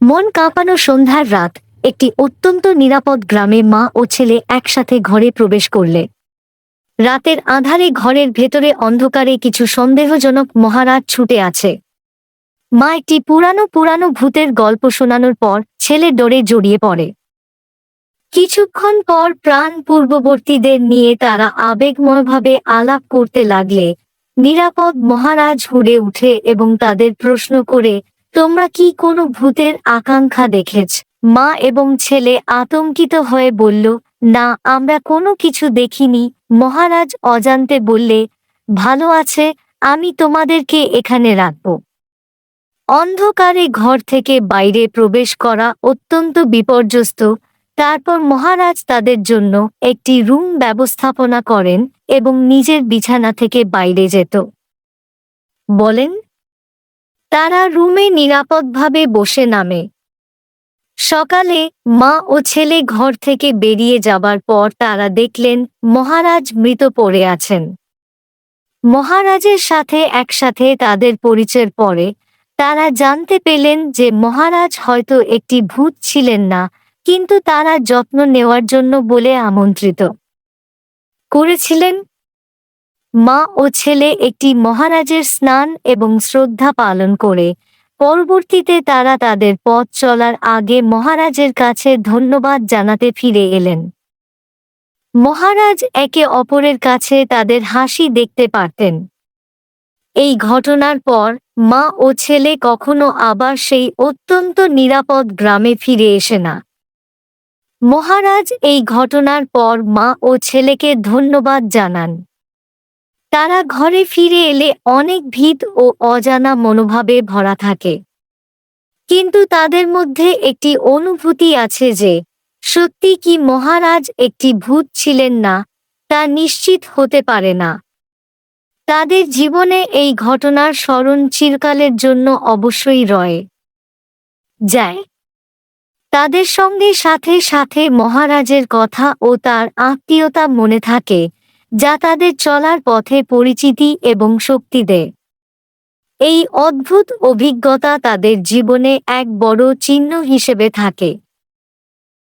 মন কাঁপানো সন্ধ্যার রাত, একটি অত্যন্ত নিরাপদ গ্রামে মা ও ছেলে একসাথে ঘরে প্রবেশ করলে। রাতের আঁধারে ঘরের ভেতরে অন্ধকারে কিছু সন্দেহজনক মহারাজ ছুটে আছে। মা একটি পুরানো পুরানো ভূতের গল্প শোনানোর পর ছেলে ডরে জড়িয়ে পড়ে। কিছুক্ষণ পর প্রাণ পূর্ববর্তীদের নিয়ে তারা আবেগময়ভাবে আলাপ করতে লাগলে নিরাপদ মহারাজ হুড়ে উঠে এবং তাদের প্রশ্ন করে, তোমরা কি কোনো ভূতের আকাঙ্ক্ষা দেখেছ? মা এবং ছেলে আতঙ্কিত হয়ে বলল, না, আমরা কোনো কিছু দেখিনি। মহারাজ অজান্তে বললে, ভালো আছে, আমি তোমাদেরকে এখানে রাখব। অন্ধকারে ঘর থেকে বাইরে প্রবেশ করা অত্যন্ত বিপর্যস্ত। তারপর মহারাজ তাদের জন্য একটি রুম ব্যবস্থাপনা করেন এবং নিজের বিছানা থেকে বাইরে যেত বলেন। তারা রুমে নিরাপদভাবে বসে নামে। সকালে মা ও ছেলে ঘর থেকে বেরিয়ে যাবার পর তারা দেখলেন মহারাজ মৃত পড়ে আছেন। মহারাজের সাথে একসাথে তাদের পরিচয়ের পরে তারা জানতে পেলেন যে মহারাজ হয়তো একটি ভূত ছিলেন না, কিন্তু তারা যত্ন নেওয়ার জন্য বলে আমন্ত্রিত করেছিলেন। মা ও ছেলে একটি মহারাজের স্নান এবং শ্রদ্ধা পালন করে পরবর্তীতে তারা তাদের পথ চলার আগে মহারাজের কাছে ধন্যবাদ জানাতে ফিরে এলেন। মহারাজ একে অপরের কাছে তাদের হাসি দেখতে পারতেন। এই ঘটনার পর মা ও ছেলে কখনো আবার সেই অত্যন্ত নিরাপদ গ্রামে ফিরে এসে না। মহারাজ এই ঘটনার পর মা ও ছেলেকে ধন্যবাদ জানান। তারা ঘরে ফিরে এলে অনেক ভীত ও অজানা মনোভাবে ভরা থাকে, কিন্তু তাদের মধ্যে একটি অনুভূতি আছে যে সত্যি কি মহারাজ একটি ভূত ছিলেন না তা নিশ্চিত হতে পারে না। তাদের জীবনে এই ঘটনার স্মরণ চিরকালের জন্য অবশ্যই রয়ে যায়। তাদের সঙ্গে সাথে সাথে মহারাজের কথা ও তার আত্মীয়তা মনে থাকে, যা তাদের চলার পথে পরিচিতি এবং শক্তি দেয়। এই অদ্ভুত অভিজ্ঞতা তাদের জীবনে এক বড় চিহ্ন হিসেবে থাকে।